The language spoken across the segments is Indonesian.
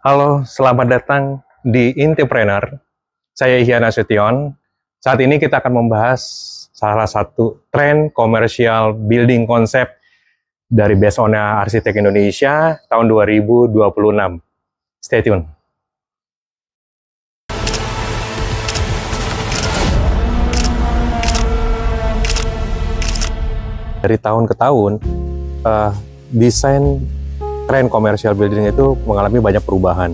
Halo, selamat datang di Intipreneur. Saya Ihyan Nasution. Saat ini kita akan membahas salah satu tren komersial building konsep dari Best Owner Arsitek Indonesia tahun 2026. Stay tune. Dari tahun ke tahun, desain tren komersial building itu mengalami banyak perubahan.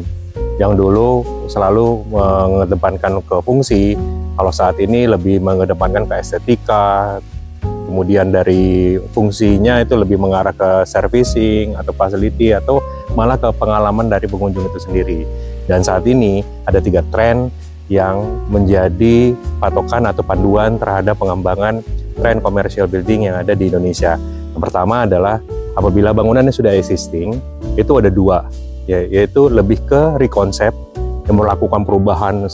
Yang dulu selalu mengedepankan ke fungsi, kalau saat ini lebih mengedepankan ke estetika, kemudian dari fungsinya itu lebih mengarah ke servicing atau facility atau malah ke pengalaman dari pengunjung itu sendiri. Dan saat ini ada 3 tren yang menjadi patokan atau panduan terhadap pengembangan tren komersial building yang ada di Indonesia. Yang pertama adalah apabila bangunannya sudah existing, itu ada 2, yaitu lebih ke rekonsep yang melakukan perubahan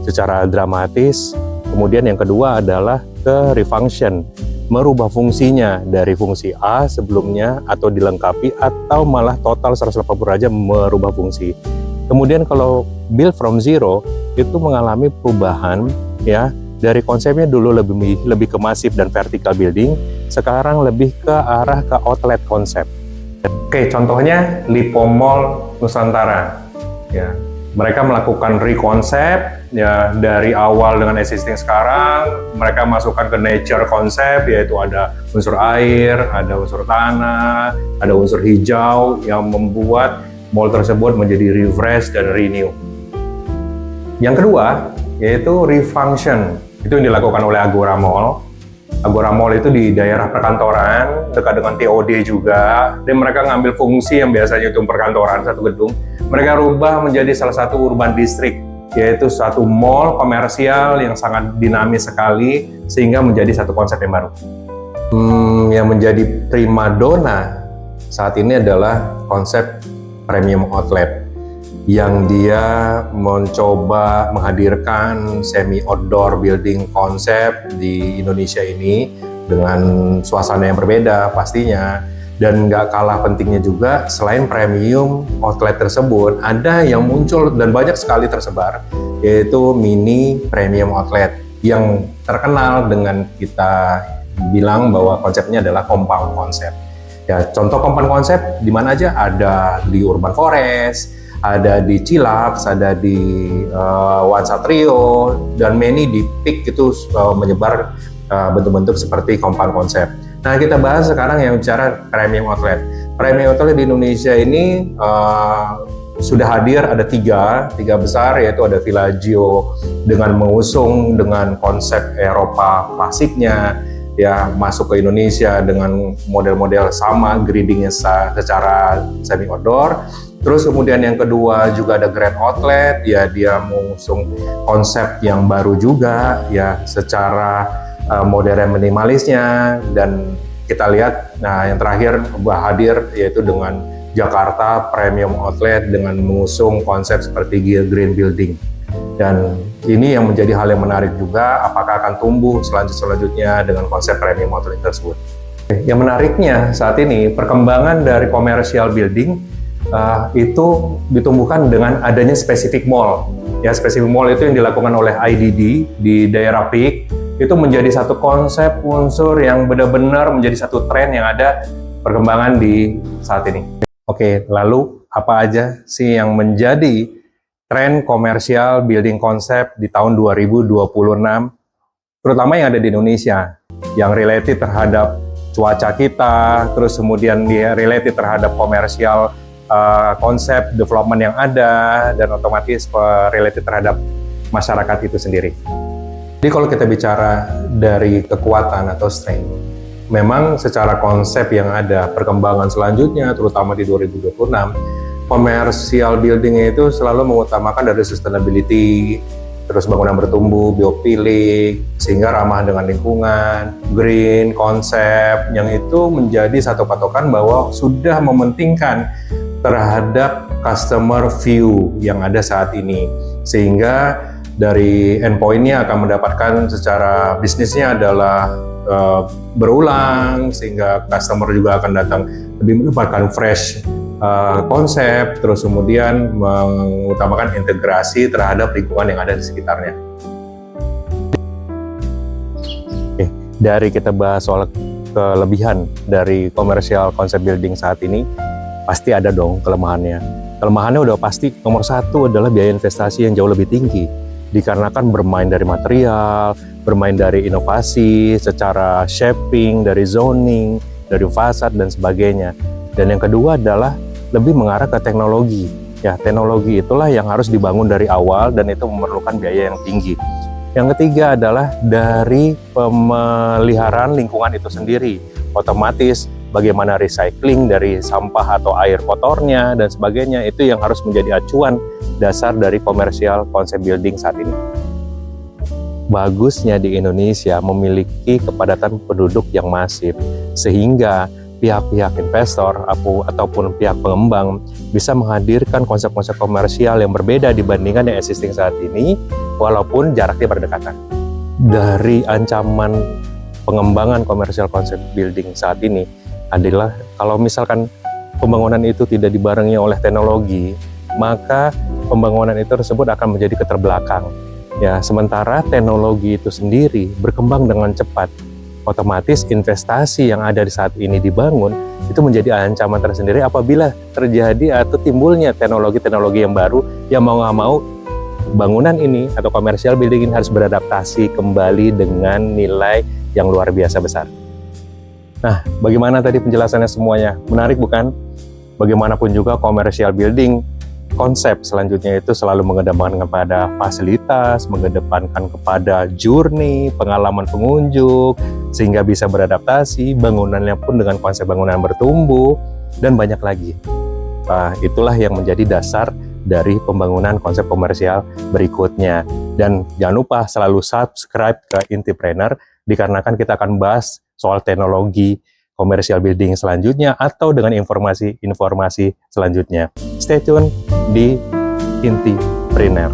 secara dramatis. Kemudian yang kedua adalah ke refunction, merubah fungsinya dari fungsi A sebelumnya atau dilengkapi atau malah total 180 derajat merubah fungsi. Kemudian kalau build from zero itu mengalami perubahan ya, dari konsepnya dulu lebih ke masif dan vertical building, sekarang lebih ke arah ke outlet konsep. Oke, contohnya Lipo Mall Nusantara. Ya, mereka melakukan rekonsep ya dari awal dengan existing sekarang, mereka masukkan ke nature konsep, yaitu ada unsur air, ada unsur tanah, ada unsur hijau yang membuat mall tersebut menjadi refresh dan renew. Yang kedua, yaitu refunction. Itu yang dilakukan oleh Agora Mall. Agora Mall itu di daerah perkantoran, dekat dengan TOD juga. Dan mereka ngambil fungsi yang biasanya itu perkantoran, satu gedung. Mereka rubah menjadi salah satu urban district, yaitu satu mall komersial yang sangat dinamis sekali, sehingga menjadi satu konsep yang baru. Yang menjadi primadona saat ini adalah konsep premium outlet, yang dia mencoba menghadirkan semi outdoor building konsep di Indonesia ini dengan suasana yang berbeda pastinya. Dan nggak kalah pentingnya juga, selain premium outlet tersebut, ada yang muncul dan banyak sekali tersebar, yaitu mini premium outlet yang terkenal dengan kita bilang bahwa konsepnya adalah compound konsep. Ya, contoh compound konsep di mana aja? Ada di Urban Forest, ada di Cilaps, ada di One Satrio, dan many di Peak itu menyebar bentuk-bentuk seperti compound konsep. Nah, kita bahas sekarang yang bicara premium outlet. Premium outlet di Indonesia ini sudah hadir ada tiga besar, yaitu ada Villaggio dengan mengusung dengan konsep Eropa klasiknya, ya, masuk ke Indonesia dengan model-model sama, gradingnya secara semi outdoor. Terus kemudian yang kedua juga ada Grand Outlet, ya, dia mengusung konsep yang baru juga, ya, secara modern minimalisnya. Dan kita lihat, nah, yang terakhir hadir yaitu dengan Jakarta Premium Outlet dengan mengusung konsep seperti Green Building. Dan ini yang menjadi hal yang menarik juga, apakah akan tumbuh selanjutnya dengan konsep premium outlet tersebut. Yang menariknya saat ini, perkembangan dari commercial building itu ditumbuhkan dengan adanya specific mall. Ya, specific mall itu yang dilakukan oleh IDD di daerah Peak, itu menjadi satu konsep unsur yang benar-benar menjadi satu tren yang ada perkembangan di saat ini. Oke, lalu apa aja sih yang menjadi tren komersial building konsep di tahun 2026, terutama yang ada di Indonesia, yang related terhadap cuaca kita, terus kemudian dia related terhadap komersial konsep development yang ada, dan otomatis related terhadap masyarakat itu sendiri. Jadi kalau kita bicara dari kekuatan atau strength, memang secara konsep yang ada perkembangan selanjutnya, terutama di 2026, commercial building itu selalu mengutamakan dari sustainability, terus bangunan bertumbuh, biofilik, sehingga ramah dengan lingkungan, green konsep, yang itu menjadi satu patokan bahwa sudah mementingkan terhadap customer view yang ada saat ini, sehingga dari endpoint-nya akan mendapatkan secara bisnisnya adalah berulang, sehingga customer juga akan datang lebih mendapatkan fresh konsep, terus kemudian mengutamakan integrasi terhadap lingkungan yang ada di sekitarnya. Oke, dari kita bahas soal kelebihan dari commercial concept building saat ini, pasti ada dong kelemahannya. Kelemahannya udah pasti, nomor satu adalah biaya investasi yang jauh lebih tinggi, dikarenakan bermain dari material, bermain dari inovasi, secara shaping, dari zoning, dari fasad dan sebagainya. Dan yang kedua adalah lebih mengarah ke teknologi. Ya, teknologi itulah yang harus dibangun dari awal dan itu memerlukan biaya yang tinggi. Yang ketiga adalah dari pemeliharaan lingkungan itu sendiri. Otomatis bagaimana recycling dari sampah atau air kotornya dan sebagainya, itu yang harus menjadi acuan dasar dari commercial concept building saat ini. Bagusnya di Indonesia memiliki kepadatan penduduk yang masif, sehingga pihak-pihak investor ataupun pihak pengembang bisa menghadirkan konsep-konsep komersial yang berbeda dibandingkan yang existing saat ini, walaupun jaraknya berdekatan. Dari ancaman pengembangan komersial concept building saat ini adalah kalau misalkan pembangunan itu tidak dibarengi oleh teknologi, maka pembangunan itu tersebut akan menjadi keterbelakang. Ya, sementara teknologi itu sendiri berkembang dengan cepat, otomatis investasi yang ada di saat ini dibangun itu menjadi ancaman tersendiri apabila terjadi atau timbulnya teknologi-teknologi yang baru yang mau nggak mau bangunan ini atau commercial building ini harus beradaptasi kembali dengan nilai yang luar biasa besar. Nah, bagaimana tadi penjelasannya semuanya? Menarik bukan? Bagaimanapun juga commercial building, konsep selanjutnya itu selalu mengedepankan kepada fasilitas, mengedepankan kepada journey, pengalaman pengunjung, sehingga bisa beradaptasi, bangunannya pun dengan konsep bangunan bertumbuh, dan banyak lagi. Itulah yang menjadi dasar dari pembangunan konsep komersial berikutnya. Dan jangan lupa selalu subscribe ke Intipreneur, dikarenakan kita akan bahas soal teknologi commercial building selanjutnya atau dengan informasi-informasi selanjutnya. Stay tune di Intipreneur.